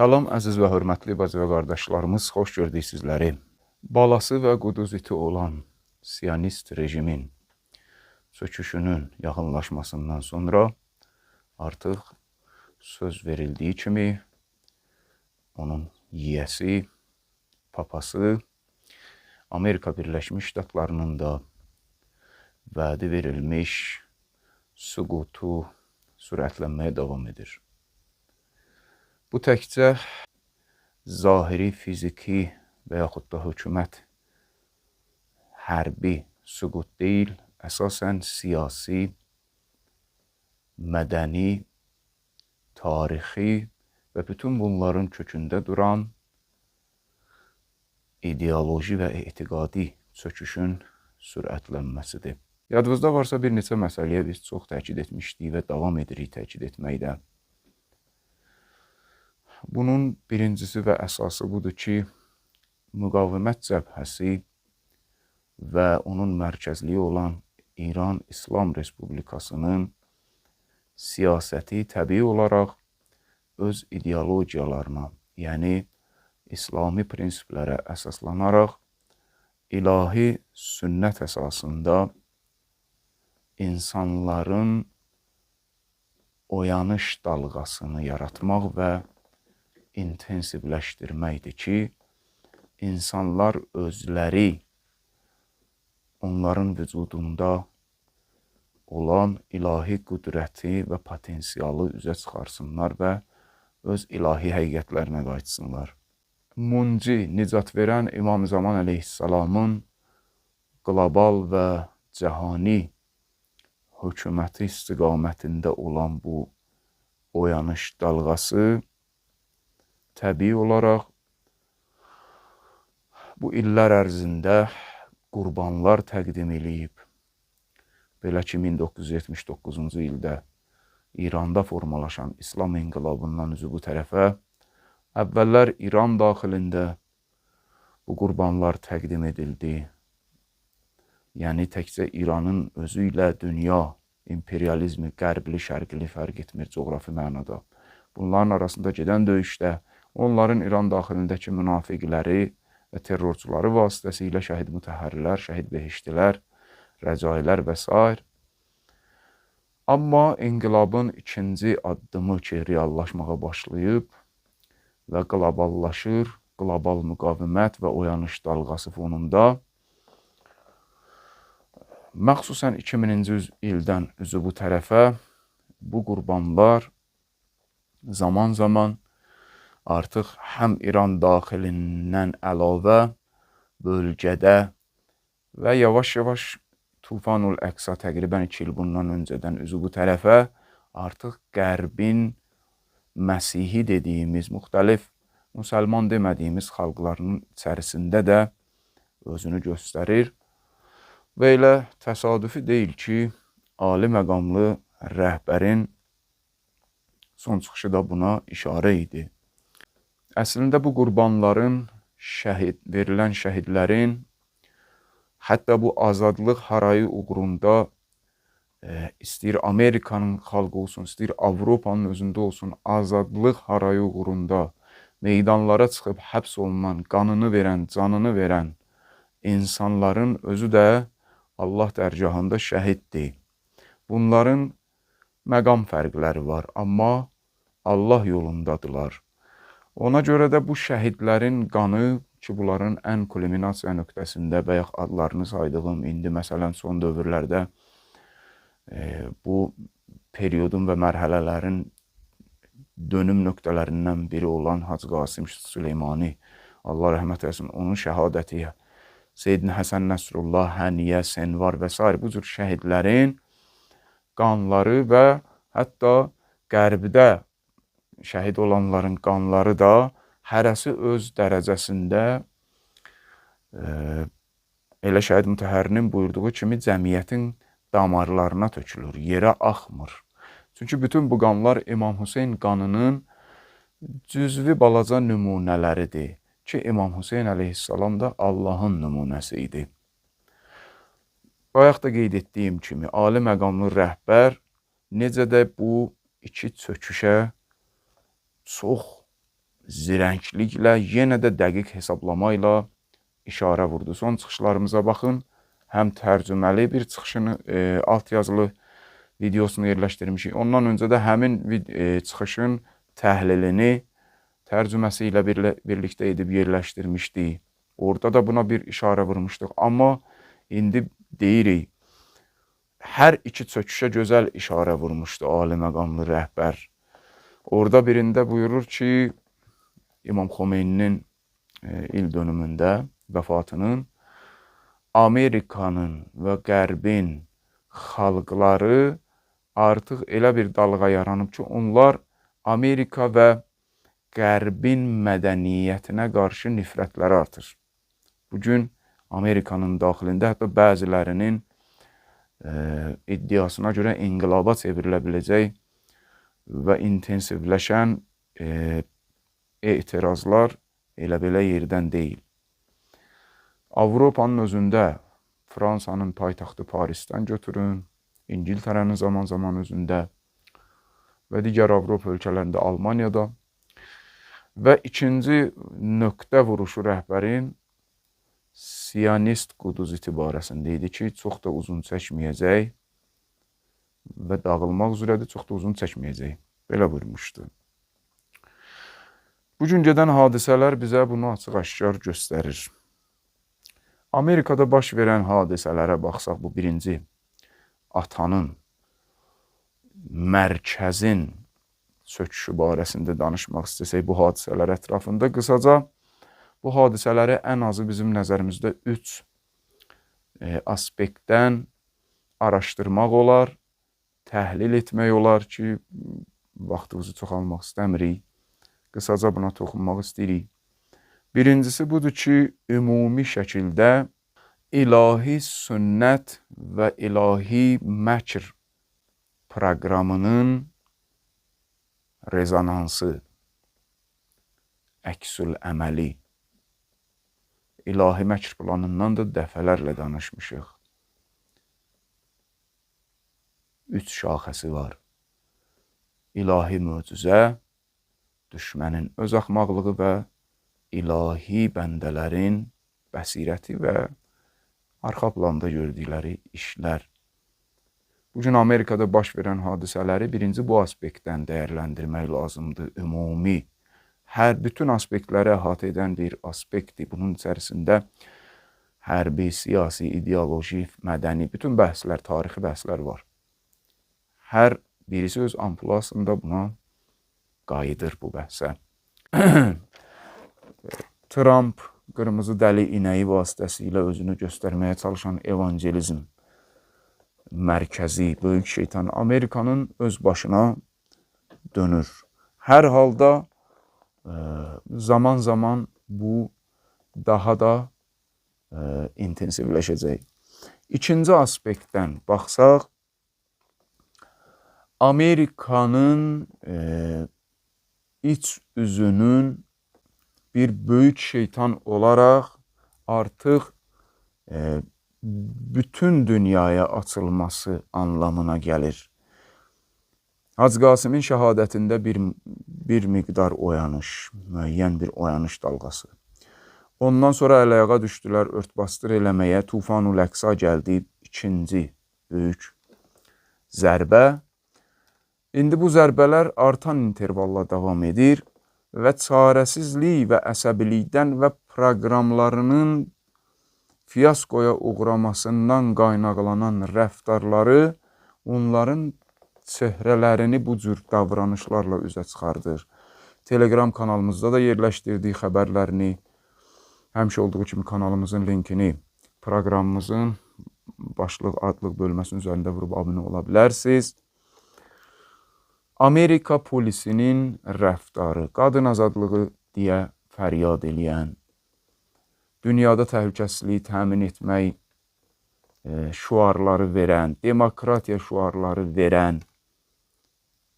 Salam, əziz və hörmətli bacı və qardaşlarımız, xoş gördük sizləri. Balası və quduz iti olan Siyonist rejimin çöküşünün yaxınlaşmasından sonra artıq söz verildiyi kimi onun yiyəsi, papası Amerika Birləşmiş Ştatlarının da vədi verilmiş süqutu sürətlənməyə davam edir. Bu təkcə zahiri, fiziki və yaxud da hökumət hərbi süqut deyil, əsasən siyasi, mədəni, tarixi və bütün bunların kökündə duran ideoloji və etiqadi çöküşün sürətlənməsidir. Yadınızda varsa bir neçə məsələyə biz çox təkid etmişdik və davam edirik təkid etməkdə. Bunun birincisi və əsası budur ki, müqavimət cəbhəsi və onun mərkəzliyi olan İran İslam Respublikasının siyasəti təbii olaraq öz ideologiyalarına, yəni İslami prinsiplərə əsaslanaraq ilahi sünnət əsasında insanların oyanış dalğasını yaratmaq və intensivləşdirməkdir ki, insanlar özləri onların vücudunda olan ilahi qüdrəti və potensialı üzə çıxarsınlar və öz ilahi həqiqətlərinə qayıtsınlar. Munci, nicat verən İmam Zaman əleyhissalamın qlobal və cəhani hökuməti istiqamətində olan bu oyanış dalğası təbii olaraq bu illər ərzində qurbanlar təqdim edib. Belə ki, 1979-cu ildə İranda formalaşan İslam inqilabından üzü bu tərəfə əvvəllər İran daxilində bu qurbanlar təqdim edildi. Yəni, təkcə İranın özü ilə dünya imperializmi, qərbli, şərqli fərq etmir coğrafi mənada. Bunların arasında gedən döyüşdə onların İran daxilindəki münafiqləri və terrorçuları vasitəsilə şəhid mütəhhərilər, şəhid behiştilər, rəcailər və s. Amma inqilabın ikinci addımı ki, reallaşmağa başlayıb və qloballaşır, qlobal müqavimət və oyanış dalğası fonunda məxsusən 2000-ci ildən üzü bu tərəfə bu qurbanlar zaman-zaman artıq həm İran daxilindən əlavə bölgədə və yavaş-yavaş Tufanul Əqsa təqribən 2 il bundan öncədən üzü bu tərəfə artıq Qərbin Məsihi dediyimiz, müxtəlif müsəlman demədiyimiz xalqlarının içərisində də özünü göstərir. Və elə təsadüfi deyil ki, ali məqamlı rəhbərin son çıxışı da buna işarə idi. Əslində bu qurbanların, verilən şəhidlərin, hətta bu azadlıq harayı uğrunda istəyir Amerikanın xalqı olsun, istəyir Avropanın özündə olsun, azadlıq harayı uğrunda meydanlara çıxıb həbs olunan, qanını verən, canını verən insanların özü də Allah dərgahında şəhiddir. Bunların məqam fərqləri var, amma Allah yolundadılar. Ona görə də bu şəhidlərin qanı ki, bunların ən kulminasiya nöqtəsində bayaq adlarını saydığım, indi məsələn son dövrlərdə bu periyodun və mərhələlərin dönüm nöqtələrindən biri olan Hacı Qasım Süleymani, Allah rəhmət eləsin, onun şəhadəti, Seyyidin Həsən Nəsrullah, Həniyə, Senvar və s. bu cür şəhidlərin qanları və hətta qərbdə şəhid olanların qanları da hərəsi öz dərəcəsində elə şəhid mütəhhərinin buyurduğu kimi cəmiyyətin damarlarına tökülür, yerə axmır. Çünki bütün bu qanlar İmam Hüseyn qanının cüzvi balaca nümunələridir ki, İmam Hüseyn əleyhissalam da Allahın nümunəsi idi. Bayaq da qeyd etdiyim kimi, ali məqamlı rəhbər necə də bu iki çöküşə çox zirəngliklə, yenə də dəqiq hesablama ilə işarə vurdu. Son çıxışlarımıza baxın. Həm tərcüməli bir çıxışını, alt yazılı videosunu yerləşdirmişik. Ondan öncə də həmin çıxışın təhlilini tərcüməsi ilə birlikdə edib yerləşdirmişdik. Orada da buna bir işarə vurmuşduq. Amma indi deyirik, hər iki çöküşə gözəl işarə vurmuşdu ali məqamlı rəhbər. Orada birində buyurur ki, İmam Xomeyninin il dönümündə vəfatının Amerikanın və Qərbin xalqları artıq elə bir dalğa yaranıb ki, onlar Amerika və Qərbin mədəniyyətinə qarşı nifrətləri artır. Bugün Amerikanın daxilində hətta bəzilərinin iddiasına görə inqilaba çevrilə biləcək və intensivləşən etirazlar elə belə yerdən deyil. Avropanın özündə Fransanın paytaxtı Parisdən götürün, İngiltərənin zaman-zaman özündə və digər Avropa ölkələrində, Almaniyada və ikinci nöqtə vuruşu rəhbərin Siyonist quduz itibarəsində idi ki, çox da uzun çəkməyəcək və dağılmaq üzrədir, çox da uzun çəkməyəcək. Belə buyurmuşdu. Bugün gedən hadisələr bizə bunu açıq-aşkar göstərir. Amerikada baş verən hadisələrə baxsaq, bu birinci atanın, mərkəzin söküşü barəsində danışmaq istəsək bu hadisələr ətrafında qısaca, bu hadisələri ən azı bizim nəzərimizdə 3 aspektdən araşdırmaq olar, təhlil etmək olar ki, vaxtımızı çox almaq istəmirik. Qısaca buna toxunmaq istəyirik. Birincisi budur ki, ümumi şəkildə ilahi sünnət və ilahi məkr proqramının rezonansı, əksül əməli. İlahi məkr planından da dəfələrlə danışmışıq. 3 şaxəsi var. İlahi möcüzə, düşmənin öz axmaqlığı və ilahi bəndələrin bəsirəti və arxa planda gördükləri işlər. Bugün Amerikada baş verən hadisələri birinci bu aspektdən dəyərləndirmək lazımdır. Ümumi, bütün aspektləri əhatə edən bir aspektdir. Bunun içərisində hərbi, siyasi, ideoloji, mədəni, bütün bəhslər, tarixi bəhslər var. Hər birisi öz ampulasında buna qayıdır bu bəhsə. Trump qırmızı dəli inəyi vasitəsilə özünü göstərməyə çalışan evangelizm mərkəzi, böyük şeytan Amerikanın öz başına dönür. Hər halda zaman-zaman bu daha da intensivləşəcək. İkinci aspektdən baxsaq, Amerikanın iç üzünün bir böyük şeytan olaraq artıq bütün dünyaya açılması anlamına gəlir. Hacı Qasimin şəhadətində bir miqdar oyanış, müəyyən bir oyanış dalğası. Ondan sonra əl-ayağa düşdülər, örtbasdır eləməyə, Tufanul Əqsa gəldi, ikinci böyük zərbə. İndi bu zərbələr artan intervalla davam edir və çarəsizlik və əsəbilikdən və proqramlarının fiyaskoya uğramasından qaynaqlanan rəftarları onların çehrələrini bu cür davranışlarla üzə çıxardır. Telegram kanalımızda da yerləşdirdiyi xəbərlərini, həmişə olduğu kimi kanalımızın linkini proqramımızın başlıq, adlıq bölməsinin üzərində vurub abunə ola bilərsiniz. Amerika polisinin rəftarı, qadın azadlığı deyə fəryad eləyən, dünyada təhlükəsizliyi təmin etmək şüarları verən, demokratiya şüarları verən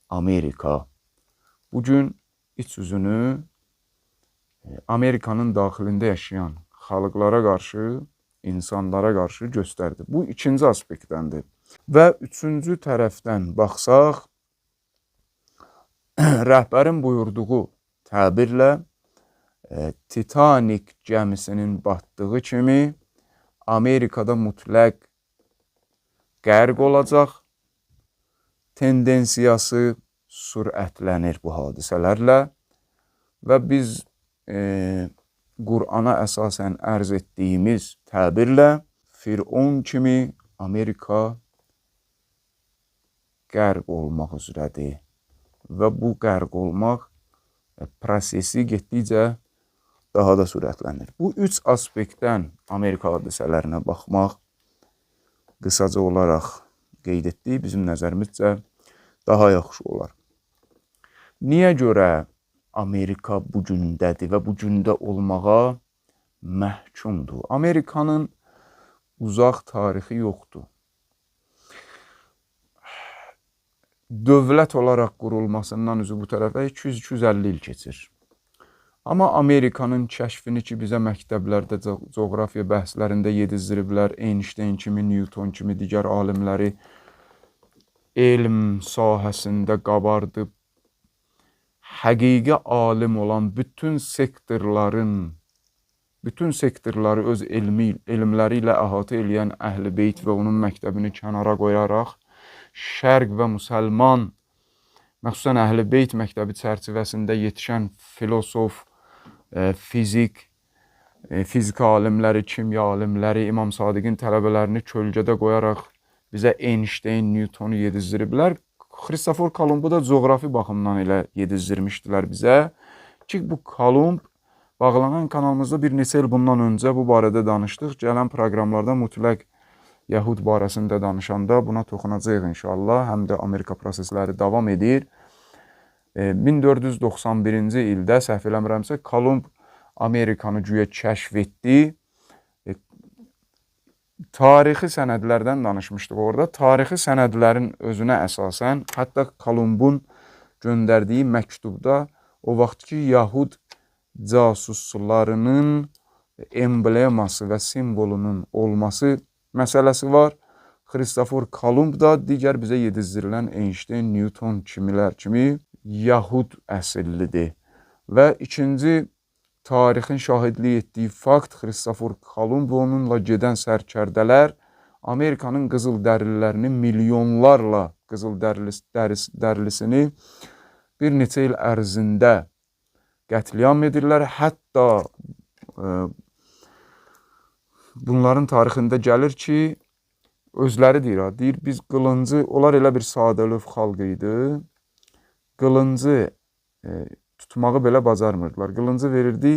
Amerika bugün iç üzünü Amerikanın daxilində yaşayan xalqlara qarşı, insanlara qarşı göstərdi. Bu ikinci aspektdəndir. Və üçüncü tərəfdən baxsaq, rəhbərin buyurduğu təbirlə Titanik gəmisinin batdığı kimi Amerikada mütləq qərq olacaq tendensiyası sürətlənir bu hadisələrlə və biz Qur'ana əsasən ərz etdiyimiz təbirlə Firon kimi Amerika qərq olmaq üzrədir və bu qərq olmaq prosesi getdikcə daha da sürətlənir. Bu üç aspektdən Amerika hadisələrinə baxmaq qısaca olaraq qeyd etdik, bizim nəzərimizcə daha yaxşı olar. Niyə görə Amerika bu gündədir və bu gündə olmağa məhkumdur? Amerikanın uzaq tarixi yoxdur. Dövlət olaraq qurulmasından üzü bu tərəfə 200-250 il keçir. Amma Amerikanın kəşfini ki, bizə məktəblərdə, coğrafiya bəhslərində yedizdiriblər, Einstein kimi, Newton kimi digər alimləri elm sahəsində qabardıb, həqiqi alim olan bütün sektorları öz elmləri ilə əhatə eləyən Əhl-i Beyt və onun məktəbini kənara qoyaraq, Şərq və müsəlman, məxsusən Əhl-i Beyt məktəbi çərçivəsində yetişən filosof, fizika alimləri, kimya alimləri, İmam Sadiqin tələbələrini kölgədə qoyaraq bizə Einstein, Newtonu yedizdiriblər. Xristofor Kolumbu da coğrafi baxımdan elə yedizdirmişdilər bizə ki, bu Kolumb bağlanan kanalımızda bir neçə il bundan öncə bu barədə danışdıq. Gələn proqramlarda mütləq Yəhud barəsində danışanda buna toxunacaq inşallah. Həm də Amerika prosesləri davam edir. 1491-ci ildə, səhv eləmirəmsə, Kolumb Amerikanı güya kəşf etdi. Tarixi sənədlərdən danışmışdıq orada. Tarixi sənədlərin özünə əsasən, hətta Kolumbun göndərdiyi məktubda o vaxt ki, Yahud casuslarının embleması və simvolunun olması məsələsi var. Xristofor Kolumb da digər bizə yedizdirilən Einstein, Newton kimilər kimi Yahud əsillidir. Və ikinci tarixin şahidlik etdiyi fakt Xristofor Kolumb və onunla gedən sərkərdələr Amerikanın qızıl dərililərini milyonlarla qızıl dərilisini bir neçə il ərzində qətliam edirlər. Hətta bunların tarixində gəlir ki, özləri deyir, biz qılıncı, onlar elə bir sadəlöv xalq idi, qılıncı tutmağı belə bacarmırdılar. Qılıncı verirdi,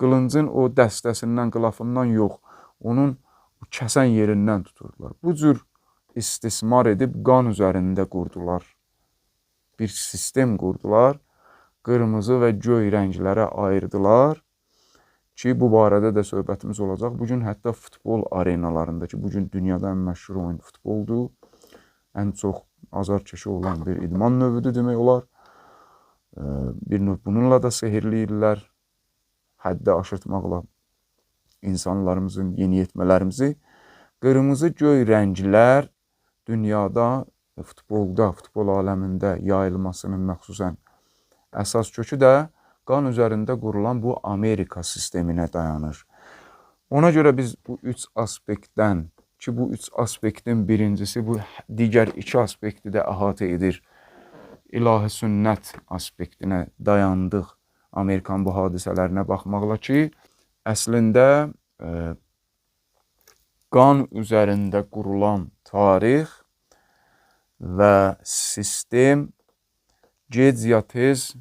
qılıncın o dəstəsindən, qılafından yox, onun kəsən yerindən tuturdular. Bu cür istismar edib qan üzərində qurdular. Bir sistem qurdular, qırmızı və göy rənglərə ayırdılar ki, bu barədə də söhbətimiz olacaq. Bugün hətta futbol arenalarında ki, bugün dünyada ən məşhur oyun futboldur, ən çox azarkeşi olan bir idman növüdür demək olar. Bir növ bununla da sehirləyirlər, həddə aşırtmaqla insanlarımızın yeniyetmələrimizi. Qırmızı göy rənglər dünyada futbolda, futbol aləmində yayılmasının məxsusən əsas kökü də qan üzərində qurulan bu Amerika sisteminə dayanır. Ona görə biz bu üç aspektdən ki, bu üç aspektin birincisi bu digər iki aspekti də əhatə edir. İlahi sünnət aspektinə dayandıq Amerikanın bu hadisələrinə baxmaqla ki, əslində qan üzərində qurulan tarix və sistem gec ya tez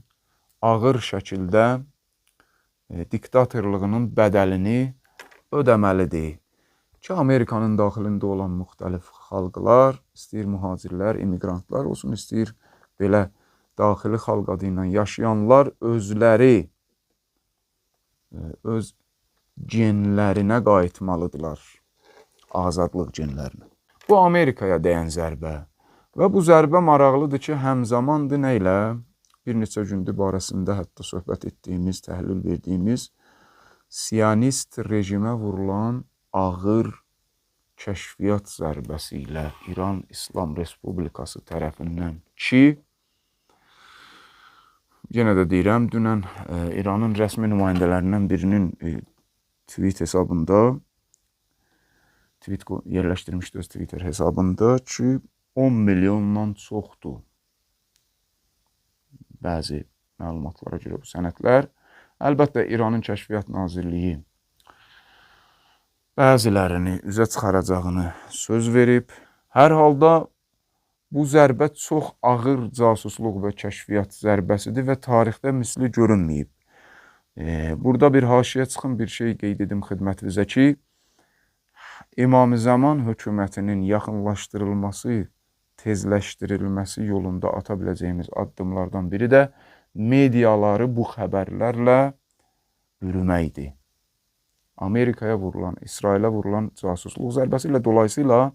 ağır şəkildə diktatorluğunun bədəlini ödəməlidir ki, Amerikanın daxilində olan müxtəlif xalqlar, istəyir mühacirlər, immigrantlar olsun, istəyir belə daxili xalq adı ilə yaşayanlar özləri öz genlərinə qayıtmalıdırlar, azadlıq genlərinə. Bu Amerikaya dəyən zərbə və bu zərbə maraqlıdır ki, həmzamandır nə ilə? Bir neçə gündür barəsində hətta söhbət etdiyimiz, təhlil verdiyimiz Siyonist rejimə vurulan ağır kəşfiyyat zərbəsi ilə İran İslam Respublikası tərəfindən ki, Yenə də deyirəm, dünən İranın rəsmi nümayəndələrindən birinin tweet hesabında, tweet yerləşdirmişdi öz Twitter hesabında ki, 10 milyondan çoxdur bəzi məlumatlara görə bu sənədlər. Əlbəttə, İranın Kəşfiyyat Nazirliyi bəzilərini üzə çıxaracağını söz verib. Hər halda bu zərbə çox ağır casusluq və kəşfiyyat zərbəsidir və tarixdə misli görünməyib. Burada bir haşiyə çıxın bir şey qeyd edim xidmətinizə ki, İmam-ı Zaman hökumətinin yaxınlaşdırılması, tezləşdirilməsi yolunda ata biləcəyimiz addımlardan biri də mediaları bu xəbərlərlə bürüməkdir. Amerikaya vurulan, İsrailə vurulan casusluq zərbəsi ilə dolayısıyla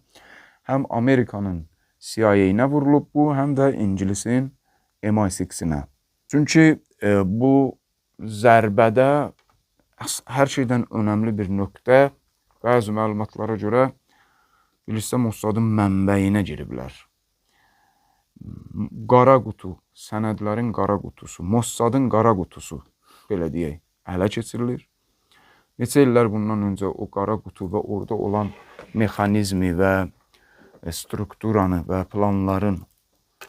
həm Amerikanın CIA-nə vurulub bu, həm də İngilisin MI6-sinə. Çünki bu zərbədə hər şeydən önəmli bir nöqtə, bəzi məlumatlara görə bilirsə Mossadın mənbəyinə giriblər. Qara qutu, sənədlərin qara qutusu, Mossadın qara qutusu, belə deyək, ələ keçirilir. Neçə illər bundan öncə o qara qutu və orada olan mexanizmi və strukturanı və planların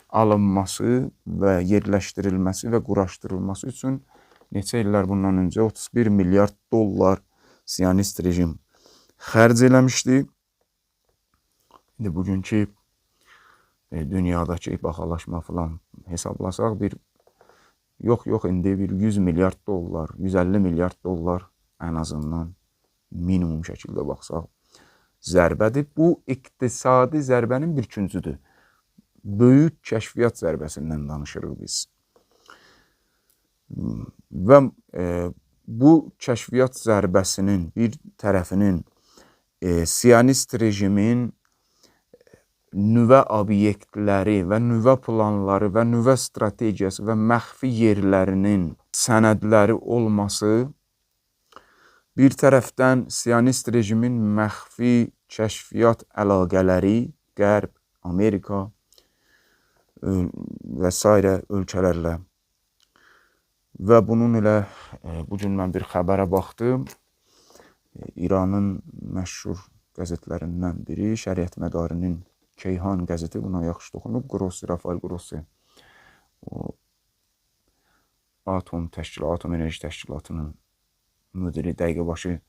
alınması və yerləşdirilməsi və quraşdırılması üçün neçə illər bundan öncə 31 milyard dollar Siyonist rejim xərc eləmişdi. İndi bugünkü dünyadakı baxalaşma falan hesablasaq yox indi bir 100 milyard dollar, 150 milyard dollar ən azından minimum şəkildə baxsaq zərbədir. Bu iqtisadi zərbənin bir küncüdür. Böyük kəşfiyyat zərbəsindən danışırıq biz. Və bu kəşfiyyat zərbəsinin bir tərəfinin Siyonist rejimin nüvə obyektləri və nüvə planları və nüvə strategiyası və məxfi yerlərinin sənədləri olması, bir tərəfdən Siyonist rejimin məxfi kəşfiyyat əlaqələri Qərb, Amerika və s. ölkələrlə və bunun ilə bugün mən bir xəbərə baxdım. İranın məşhur qəzetlərindən biri, Şəriət Mədarinin Keyhan qəzeti buna yaxşı toxunub. Grossi, Rafael Grossi, Atom Enerji Təşkilatının müdiri, dəqiqəbaşı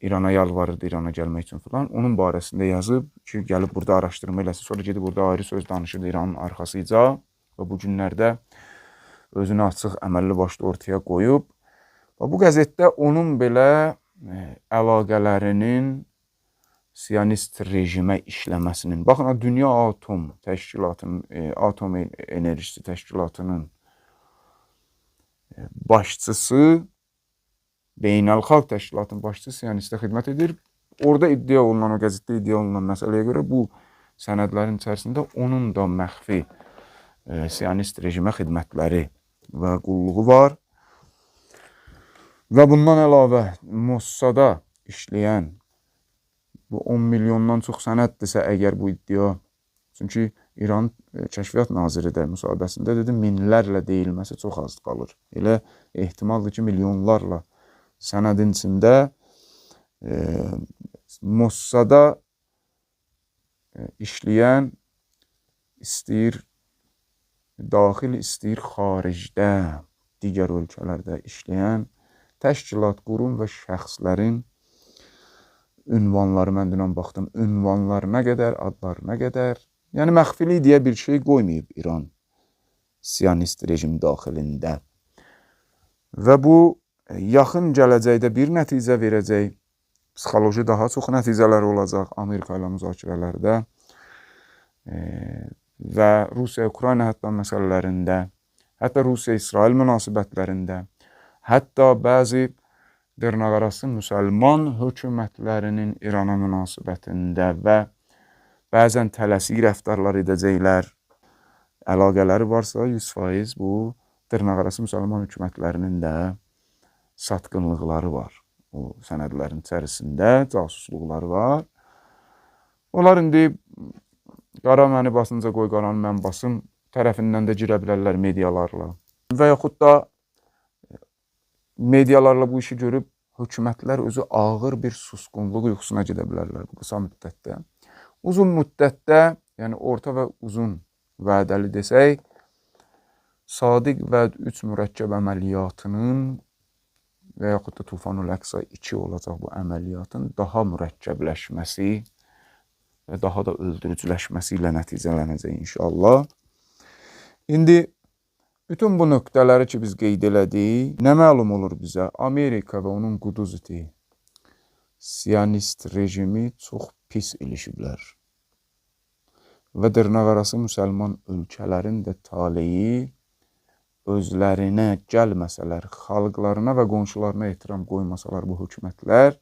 İrana yalvarırdı, İrana gəlmək üçün falan. Onun barəsində yazıb ki, gəlib burada araşdırma eləsin. Sonra gedib burada ayrı söz danışırdı İranın arxasıca və bu günlərdə özünü açıq əməlli başlı ortaya qoyub. Və bu qəzetdə onun belə əlaqələrinin Siyonist rejimə işləməsinin, baxın, Dünya Atom Təşkilatının, Atom Enerjisi Təşkilatının başçısı, Beynəlxalq Təşkilatının başçısı Siyonistə xidmət edir. Orada iddia olunan, o qəzetdə iddia olunan məsələyə görə bu sənədlərin içərisində onun da məxfi Siyonist rejimə xidmətləri və qulluğu var. Və bundan əlavə Mossada işləyən bu 10 milyondan çox sənəddirsə əgər bu iddia, çünki İran Kəşfiyyat Naziri də müsahibəsində dedi, minlərlə deyilməsi çox az qalır. Elə ehtimaldır ki, milyonlarla sənədin içində Mossada işləyən istəyir daxil, istəyir xaricdə, digər ölkələrdə işləyən təşkilat, qurum və şəxslərin ünvanları, mən dünən baxdım, ünvanlarına qədər, adlarına qədər, yəni məxfili deyə bir şey qoymayıb İran Siyonist rejim daxilində. Və bu yaxın gələcəkdə bir nəticə verəcək, psixoloji daha çox nəticələr olacaq Amerika ilə müzakirələrdə və Rusiya-Ukrayna hətta məsələlərində, hətta Rusiya-İsrail münasibətlərində, hətta bəzi dırnaqarası müsəlman hökumətlərinin İrana münasibətində və bəzən tələsik rəftarlar edəcəklər, əlaqələri varsa 100% bu dırnaqarası müsəlman hökumətlərinin də satqınlıqları var. O sənədlərin içərisində casusluqları var. Onlar indi qara məni basınca qoy qaranı mən basım tərəfindən də girə bilərlər medialarla. və yaxud da medialarla bu işi görüb hökumətlər özü ağır bir susqunluq yuxusuna gedə bilərlər bu qısa müddətdə. Uzun müddətdə, yəni orta və uzun vədəli desək, Sadiq Vəd 3 mürəkkəb əməliyyatının və yaxud da Tufanul Əqsa 2 olacaq bu əməliyyatın daha mürəkkəbləşməsi və daha da öldürücüləşməsi ilə nəticələnəcək inşallah. İndi bütün bu nöqtələri ki biz qeyd elədik, nə məlum olur bizə? Amerika və onun quduz iti Siyonist rejimi çox pis ilişiblər. Və dırnaqarası müsəlman ölkələrin də taleyi özlərinə gəlməsələr, xalqlarına və qonşularına ehtiram qoymasalar bu hökumətlər,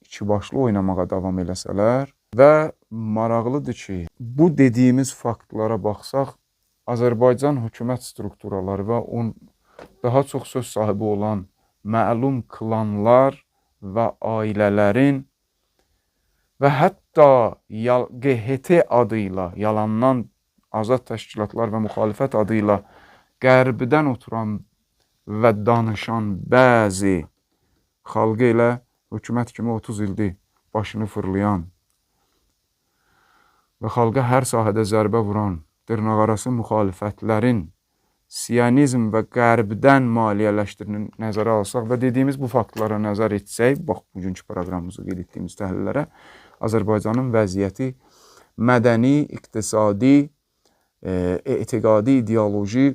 ikibaşlı oynamağa davam eləsələr və maraqlıdır ki, bu dediyimiz faktlara baxsaq, Azərbaycan hökumət strukturaları və daha çox söz sahibi olan məlum klanlar və ailələrin və hətta QHT adıyla, yalandan azad təşkilatlar və müxalifət adıyla qərbdən oturan və danışan bəzi xalqı elə hökumət kimi 30 ildir başını fırlayan və xalqa hər sahədə zərbə vuran dırnaqarası müxalifətlərin Siyonizm və qərbdən maliyyələşdirini nəzərə alsaq və dediyimiz bu faktlara nəzər etsək, bax, bugünkü proqramımızı qeyd etdiyimiz təhlillərə, Azərbaycanın vəziyyəti mədəni, iqtisadi, etiqadi, ideoloji,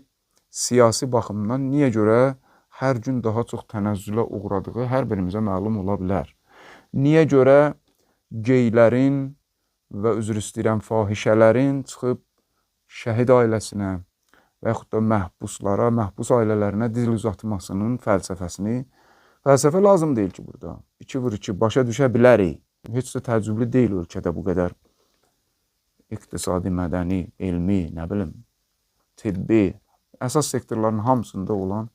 siyasi baxımdan niyə görə hər gün daha çox tənəzzülə uğradığı hər birimizə məlum ola bilər. Niyə görə geylərin və üzr istəyirəm fahişələrin çıxıb şəhid ailəsinə və yaxud da məhbuslara, məhbus ailələrinə dil uzatmasının fəlsəfəsini, fəlsəfə lazım deyil ki burada. 2-2 başa düşə bilərik. Heç də təəccüblü deyil ölkədə bu qədər iqtisadi, mədəni, elmi, nə bilim, tibbi, əsas sektorların hamısında olan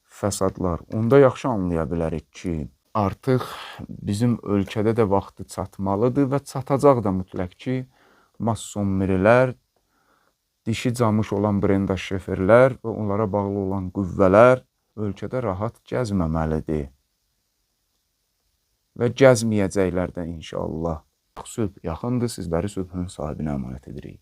fəsadlar. Onda yaxşı anlaya bilərik ki, artıq bizim ölkədə də vaxtı çatmalıdır və çatacaq da mütləq ki, massonmirilər, dişi camış olan Brenda Şeferlər və onlara bağlı olan qüvvələr ölkədə rahat gəzməməlidir. Və gəzməyəcəklər də inşallah. Sülh yaxındır, sizləri sülhün sahibinə əmanət edirik.